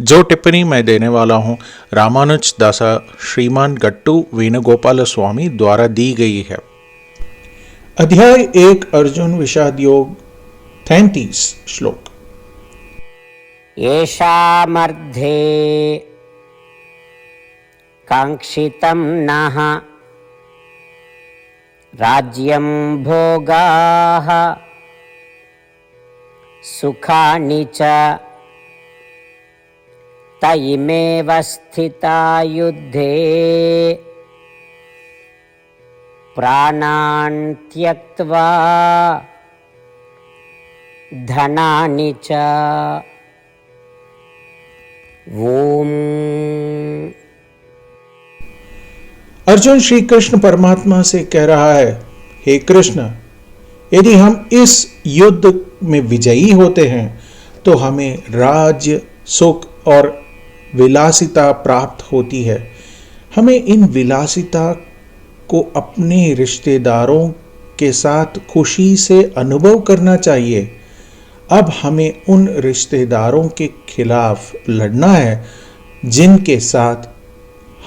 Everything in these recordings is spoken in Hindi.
जो टिप्पणी मैं देने वाला हूँ रामानुज दासा श्रीमान गट्टू वेणुगोपाल स्वामी द्वारा दी गई है। अध्याय 1 अर्जुन विषाद योग 33 श्लोक। येषामर्धे काङ्क्षितं नः राज्यं भोगाः सुखानि च तैमेव स्थिता युद्धे प्राणान् त्यक्त्वा धनानि च। ओम। अर्जुन श्री कृष्ण परमात्मा से कह रहा है, हे कृष्ण, यदि हम इस युद्ध में विजयी होते हैं तो हमें राज्य, सुख और विलासिता प्राप्त होती है। हमें इन विलासिता को अपने रिश्तेदारों के साथ खुशी से अनुभव करना चाहिए। अब हमें उन रिश्तेदारों के खिलाफ लड़ना है जिनके साथ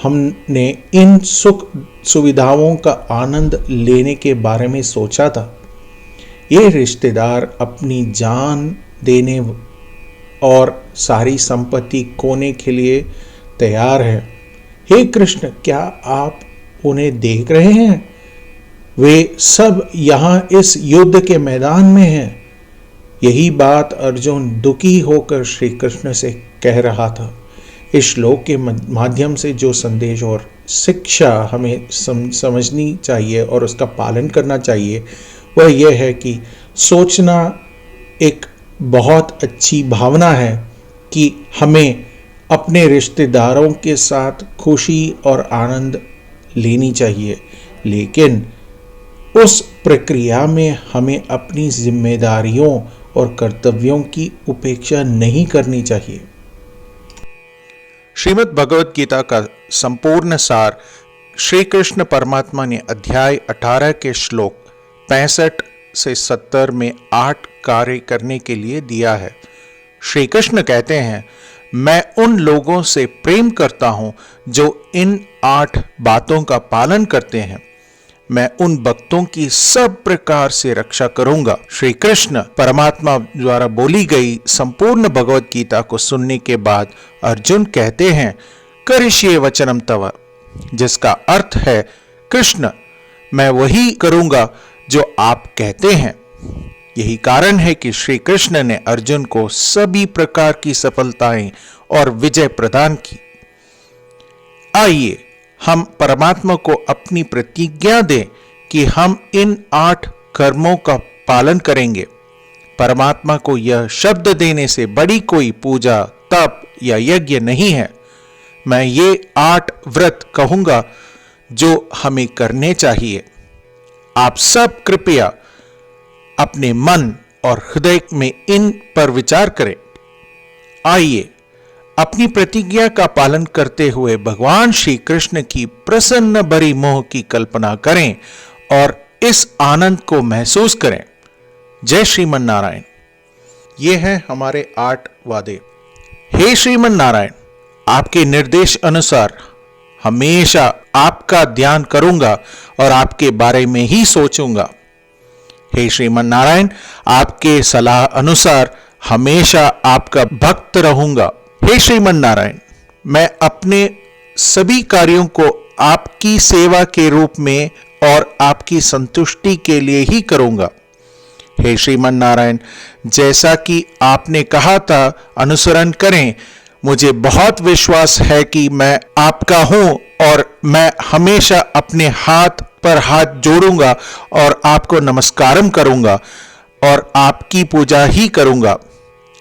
हमने इन सुख सुविधाओं का आनंद लेने के बारे में सोचा था। ये रिश्तेदार अपनी जान देने और सारी संपत्ति खोने के लिए तैयार है। हे कृष्ण, क्या आप उन्हें देख रहे हैं? वे सब यहाँ इस युद्ध के मैदान में हैं। यही बात अर्जुन दुखी होकर श्री कृष्ण से कह रहा था। इस श्लोक के माध्यम से जो संदेश और शिक्षा हमें समझनी चाहिए और उसका पालन करना चाहिए वह यह है कि सोचना एक बहुत अच्छी भावना है कि हमें अपने रिश्तेदारों के साथ खुशी और आनंद लेनी चाहिए, लेकिन उस प्रक्रिया में हमें अपनी जिम्मेदारियों और कर्तव्यों की उपेक्षा नहीं करनी चाहिए। श्रीमद् भगवत गीता का संपूर्ण सार श्री कृष्ण परमात्मा ने अध्याय 18 के श्लोक 65 से 70 में 8 कार्य करने के लिए दिया है। श्री कृष्ण कहते हैं, मैं उन लोगों से प्रेम करता हूं जो इन 8 बातों का पालन करते हैं। मैं उन भक्तों की सब प्रकार से रक्षा करूंगा। श्री कृष्ण परमात्मा द्वारा बोली गई संपूर्ण भगवत गीता को सुनने के बाद अर्जुन कहते हैं, करिष्ये वचनम तव, जिसका अर्थ है, कृष्ण, मैं वही करूंगा जो आप कहते हैं। यही कारण है कि श्री कृष्ण ने अर्जुन को सभी प्रकार की सफलताएं और विजय प्रदान की। आइए हम परमात्मा को अपनी प्रतिज्ञा दें कि हम इन 8 कर्मों का पालन करेंगे। परमात्मा को यह शब्द देने से बड़ी कोई पूजा, तप या यज्ञ नहीं है। मैं ये 8 व्रत कहूंगा जो हमें करने चाहिए। आप सब कृपया अपने मन और हृदय में इन पर विचार करें। आइए अपनी प्रतिज्ञा का पालन करते हुए भगवान श्री कृष्ण की प्रसन्न भरी मोह की कल्पना करें और इस आनंद को महसूस करें। जय श्रीमन नारायण। ये हैं हमारे 8 वादे। हे श्रीमन नारायण, आपके निर्देश अनुसार हमेशा आपका ध्यान करूंगा और आपके बारे में ही सोचूंगा। हे श्रीमन नारायण, आपके सलाह अनुसार हमेशा आपका भक्त रहूंगा। हे श्रीमन नारायण, मैं अपने सभी कार्यों को आपकी सेवा के रूप में और आपकी संतुष्टि के लिए ही करूंगा। हे श्रीमन नारायण, जैसा कि आपने कहा था अनुसरण करें। मुझे बहुत विश्वास है कि मैं आपका हूं और मैं हमेशा अपने हाथ पर हाथ जोड़ूंगा और आपको नमस्कारम करूंगा और आपकी पूजा ही करूंगा।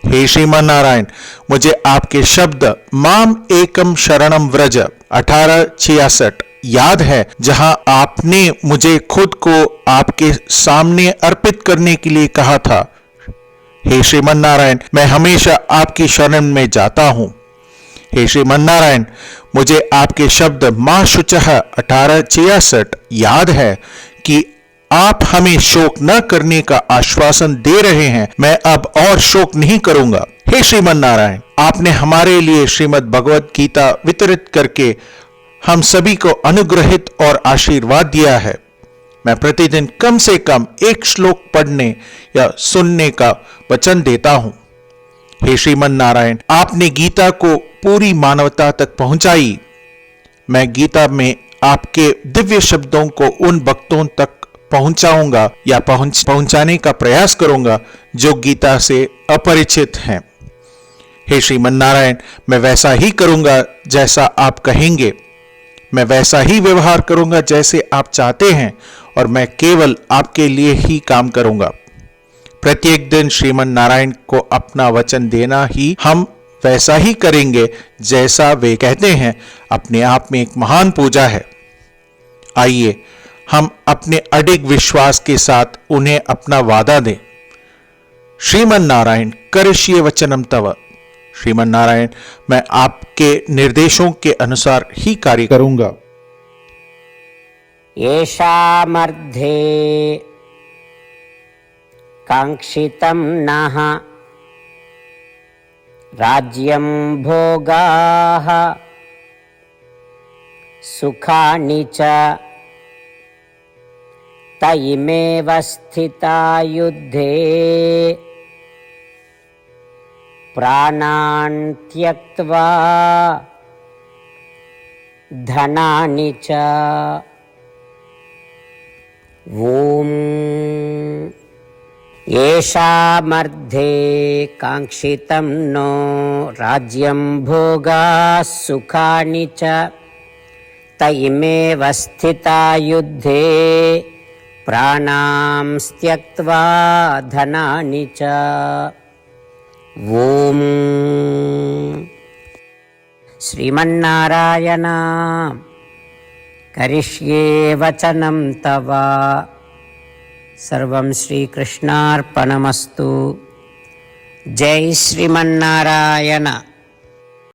हे श्रीमान नारायण, मुझे आपके शब्द माम एकम शरणम व्रज 1866 याद है, जहां आपने मुझे खुद को आपके सामने अर्पित करने के लिए कहा था। हे श्रीमन नारायण, मैं हमेशा आपकी शरण में जाता हूं। हे श्रीमन नारायण, मुझे आपके शब्द मां शुचः 1866 याद है कि आप हमें शोक न करने का आश्वासन दे रहे हैं, मैं अब और शोक नहीं करूंगा। हे श्रीमन नारायण, आपने हमारे लिए श्रीमद् भगवत गीता वितरित करके हम सभी को अनुग्रहित और आशीर्वाद दिया है। मैं प्रतिदिन कम से कम एक श्लोक पढ़ने या सुनने का वचन देता हूं। हे श्रीमन नारायण, आपने गीता को पूरी मानवता तक पहुंचाई। मैं गीता में आपके दिव्य शब्दों को उन भक्तों तक पहुंचाऊंगा या पहुंचाने का प्रयास करूंगा जो गीता से अपरिचित हैं। हे श्रीमन नारायण, मैं वैसा ही करूंगा जैसा आप कहेंगे। मैं वैसा ही व्यवहार करूंगा जैसे आप चाहते हैं और मैं केवल आपके लिए ही काम करूंगा। प्रत्येक दिन श्रीमन नारायण को अपना वचन देना ही हम वैसा ही करेंगे जैसा वे कहते हैं, अपने आप में एक महान पूजा है। आइए हम अपने अडिग विश्वास के साथ उन्हें अपना वादा दें। श्रीमन नारायण करिष्ये वचनम तव। श्रीमन नारायण, मैं आपके निर्देशों के अनुसार ही कार्य करूंगा। येषामर्धे कांक्षितं नः राज्यं भोगाः सुखानि च तयिमेव स्थिता युद्धे प्राणान् त्यक्त्वा धनानि च। ॐ येषामर्धे कांक्षितं नो राज्यं भोगाः सुखानि च तयिमेव स्थिता युद्धे प्राणां त्यक्त्वा धनानि च। ॐ श्रीमन्नारायण करिष्ये वचनं तव। सर्वं श्रीकृष्णार्पणमस्तु। जय श्रीमन्नारायण।